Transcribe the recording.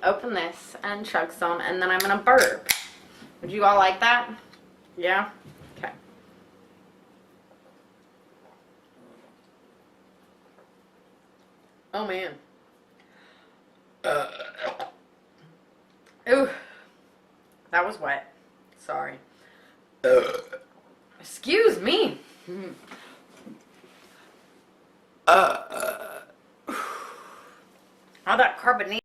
open this and chug some, and then I'm gonna burp. Would you all like that? Yeah? Okay. Oh man. Ooh. That was wet. Sorry. Excuse me. All that carbonate.